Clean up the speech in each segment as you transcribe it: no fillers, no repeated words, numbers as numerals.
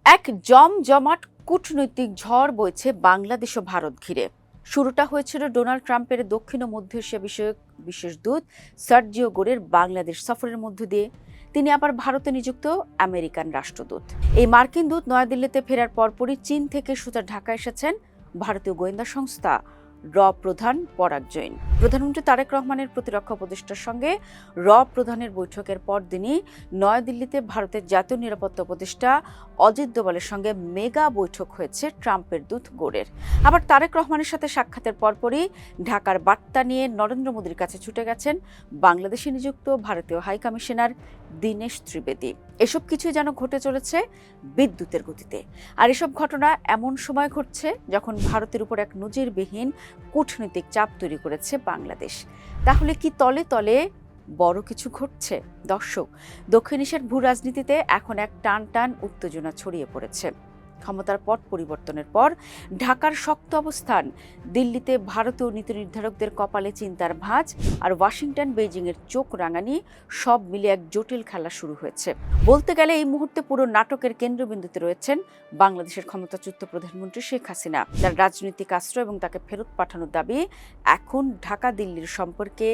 এক জমজমাট কূটনৈতিক ঝড় বইছে বাংলাদেশ ও ভারত ঘিরে। শুরুটা হয়েছিল ডোনাল্ড ট্রাম্পের দক্ষিণ ও মধ্য এশিয়া বিষয়ক বিশেষ দূত সার্জিও গোরের বাংলাদেশ সফরের মধ্য দিয়ে। তিনি আবার ভারতে নিযুক্ত আমেরিকান রাষ্ট্রদূত। এই মার্কিন দূত নয়াদিল্লিতে ফেরার পরপরই চীন থেকে সোজা ঢাকা এসেছেন ভারতীয় গোয়েন্দা সংস্থা প্রধান পরাগ জৈন। প্রধানমন্ত্রী তারেক রহমানের প্রতিরক্ষা উপদেষ্টার সঙ্গে প্রধানের বৈঠকের পরদিনই নয়াদিল্লিতে ভারতের জাতীয় নিরাপত্তা উপদেষ্টা অজিত দোভালের সঙ্গে মেগা বৈঠক হয়েছে ট্রাম্পের দূত গোরের। আবার তারেক রহমানের সাথে সাক্ষাতের পরপরই ঢাকার বার্তা নিয়ে নরেন্দ্র মোদীর কাছে ছুটে গেছেন বাংলাদেশে নিযুক্ত ভারতীয় হাই কমিশনার দীনেশ ত্রিবেদী। এসব কিছুই যেন ঘটে চলেছে বিদ্যুতের গতিতে। আর এসব ঘটনা এমন সময় ঘটছে যখন ভারতের উপর এক নজিরবিহীন কূটনৈতিক চাপ তৈরি করেছে বাংলাদেশ। তাহলে কি তলে তলে বড় কিছু ঘটছে? দর্শক, দক্ষিণ এশিয়ার ভূ রাজনীতিতে এখন এক টান টান উত্তেজনা ছড়িয়ে পড়েছে। ক্ষমতার পট পরিবর্তনের পর ঢাকার শক্ত অবস্থান, দিল্লিতে ভারতীয় নীতি নির্ধারকদের কপালে চিন্তার ভাঁজ, আর ওয়াশিংটন বেইজিংয়ের চোখ রাঙানি, সব মিলে এক জটিল খেলা শুরু হয়েছে। বলতে গেলে এই মুহূর্তে পুরো নাটকের কেন্দ্রবিন্দুতে রয়েছেন বাংলাদেশের ক্ষমতাচ্যুত প্রধানমন্ত্রী শেখ হাসিনা। তার রাজনৈতিক আশ্রয় এবং তাকে ফেরত পাঠানোর দাবি এখন ঢাকা দিল্লির সম্পর্কে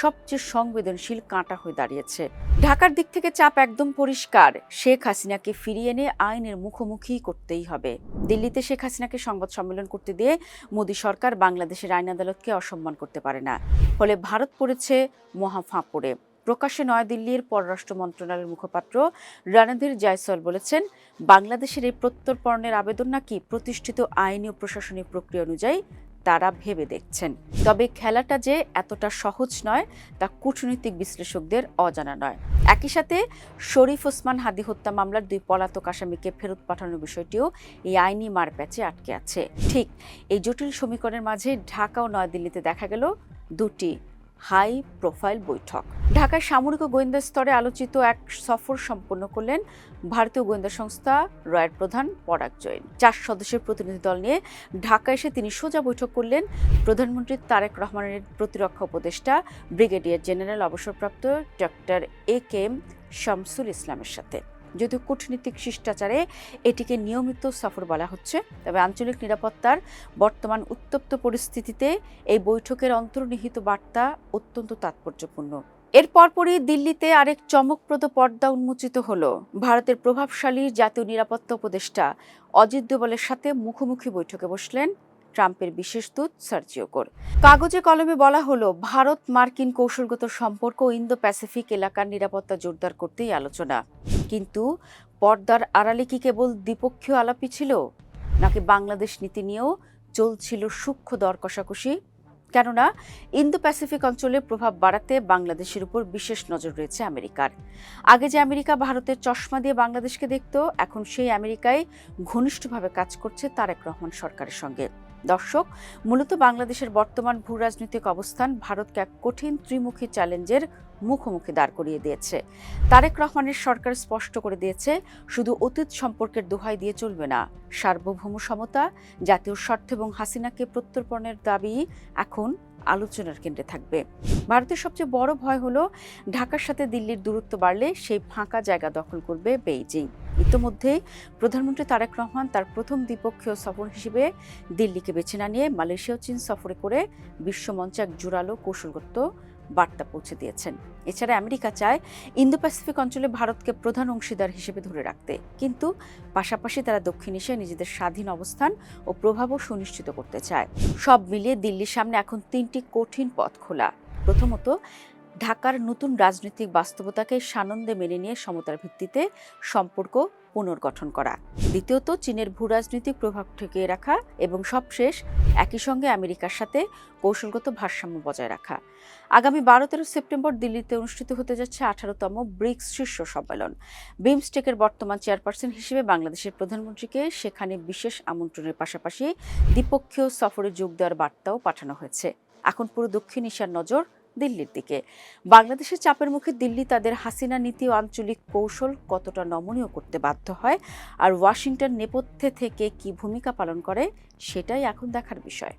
সবচেয়ে সংবেদনশীল কাঁটা হয়ে দাঁড়িয়েছে। ঢাকার দিক থেকে চাপ একদম পরিষ্কার, শেখ হাসিনাকে ফিরিয়ে এনে আইনের মুখোমুখি করতে হবে। দিল্লিতে শেখ হাসিনাকে সংবাদ সম্মেলন করতে দিয়ে মোদী সরকার বাংলাদেশের আইন আদালতকে অসম্মান করতে পারে না। ফলে ভারত পড়েছে মহা ফাঁপড়ে। প্রকাশ্যে নয়াদিল্লির পররাষ্ট্র মন্ত্রণালয়ের মুখপাত্র রণধীর জয়সওয়াল বলেছেন, বাংলাদেশের এই প্রত্যর্পণের আবেদন নাকি প্রতিষ্ঠিত আইনি ও প্রশাসনিক প্রক্রিয়া অনুযায়ী তারা ভেবে দেখছেন। তবে খেলাটা যে এতটা সহজ নয় তা কূটনৈতিক বিশ্লেষকদের অজানা নয়। একই সাথে শরীফ ওসমান হাদি হত্যা মামলার 2 পলাতক আসামিকে ফেরত পাঠানোর বিষয়টিও এই আইনি মারপ্যাচে আটকে আছে। ঠিক এই জটিল সমীকরণের মাঝে ঢাকা ও নয়াদিল্লিতে দেখা গেল দুটি হাই প্রোফাইল বৈঠক। ঢাকায় সামরিক ও গোয়েন্দা স্তরে আলোচিত এক সফর সম্পন্ন করলেন ভারতীয় গোয়েন্দা সংস্থা রয়ের প্রধান পরাগ জৈন। 4 সদস্যের প্রতিনিধি দল নিয়ে ঢাকা এসে তিনি সোজা বৈঠক করলেন প্রধানমন্ত্রী তারেক রহমানের প্রতিরক্ষা উপদেষ্টা ব্রিগেডিয়ার জেনারেল অবসরপ্রাপ্ত ডক্টর AK শামসুল ইসলামের সাথে। যদিও কূটনীতিক শিষ্টাচারে এটিকে নিয়মিত সফর বলা হচ্ছে, তবে আঞ্চলিক নিরাপত্তার বর্তমান উত্তপ্ত পরিস্থিতিতে এই বৈঠকের অন্তর্নিহিত বার্তা অত্যন্ত তাৎপর্যপূর্ণ। এর পরপরই দিল্লিতে আরেক চমকপ্রদ পর্দা উন্মোচিত হলো। ভারতের প্রভাবশালী জাতীয় নিরাপত্তা উপদেষ্টা অজিত দোভালের সাথে মুখোমুখি বৈঠকে বসলেন ট্রাম্পের বিশেষ দূত সার্জিও গোর। কাগজে কলমে বলা হলো, ভারত মার্কিন কৌশলগত সম্পর্ক ও ইন্দো প্যাসিফিক এলাকার নিরাপত্তা জোরদার করতেই আলোচনা। কিন্তু পর্দার আড়ালে কি কেবল দ্বিপক্ষীয় আলাপই ছিল, নাকি বাংলাদেশ নীতি নিয়েও চলছিল সূক্ষ্ম দর কষাকষি? কেননা ইন্দো প্যাসিফিক অঞ্চলে প্রভাব বাড়াতে বাংলাদেশের উপর বিশেষ নজর রয়েছে আমেরিকার। আগে যে আমেরিকা ভারতের চশমা দিয়ে বাংলাদেশকে দেখত, এখন সেই আমেরিকায় ঘনিষ্ঠভাবে কাজ করছে তারেক রহমান সরকারের সঙ্গে। দর্শক, মূলত বাংলাদেশের বর্তমান ভূ রাজনৈতিক অবস্থান ভারতকে এক কঠিন ত্রিমুখী চ্যালেঞ্জের মুখোমুখি দাঁড় করিয়ে দিয়েছে। তারেক রহমানের সরকার স্পষ্ট করে দিয়েছে, শুধু অতীত সম্পর্কের দোহাই দিয়ে চলবে না। সার্বভৌম সমতা, জাতীয় স্বার্থ এবং হাসিনাকে প্রত্যর্পণের দাবি এখন আলোচনার কেন্দ্রে থাকবে। ভারতের সবচেয়ে বড় ভয় হলো, ঢাকার সাথে দিল্লির দূরত্ব বাড়লে সেই ফাঁকা জায়গা দখল করবে বেইজিং। ইতোমধ্যেই প্রধানমন্ত্রী তারেক রহমান তার প্রথম দ্বিপক্ষীয় সফর হিসেবে দিল্লিকে বেছে না নিয়ে মালয়েশিয়া ও চীন সফরে করে বিশ্বমঞ্চে এক জোরালো কৌশলগত বার্তা পৌঁছে দিয়েছেন। এছাড়া আমেরিকা চায় ইন্দো প্যাসিফিক অঞ্চলে ভারতকে প্রধান অংশীদার হিসেবে ধরে রাখতে, কিন্তু পাশাপাশি তারা দক্ষিণ এশিয়ায় নিজেদের স্বাধীন অবস্থান ও প্রভাবও সুনিশ্চিত করতে চায়। সব মিলিয়ে দিল্লির সামনে এখন 3টি কঠিন পথ খোলা। প্রথমত, ঢাকার নতুন রাজনৈতিক বাস্তবতাকে সানন্দে মেনে নিয়ে সমতার ভিত্তিতে সম্পর্ক পুনর্গঠন করা। দ্বিতীয়ত, চীনের ভূ রাজনৈতিক প্রভাব ঠেকিয়ে রাখা। এবং সবশেষ, একই সঙ্গে আমেরিকার সাথে কৌশলগত ভারসাম্য বজায় রাখা। আগামী 12-13 সেপ্টেম্বর দিল্লিতে অনুষ্ঠিত হতে যাচ্ছে 18তম ব্রিক্স শীর্ষ সম্মেলন। বিমস্টেকের বর্তমান চেয়ারপারসন হিসেবে বাংলাদেশের প্রধানমন্ত্রীকে সেখানে বিশেষ আমন্ত্রণের পাশাপাশি দ্বিপক্ষীয় সফরে যোগ দেওয়ার বার্তাও পাঠানো হয়েছে। এখন পুরো দক্ষিণ এশিয়ার নজর দিল্লির দিকে। বাংলাদেশের চাপের মুখে দিল্লি তাদের হাসিনা নীতি ও আঞ্চলিক কৌশল কতটা নমনীয় করতে বাধ্য হয়, আর ওয়াশিংটন নেপথ্যে থেকে কি ভূমিকা পালন করে, সেটাই এখন দেখার বিষয়।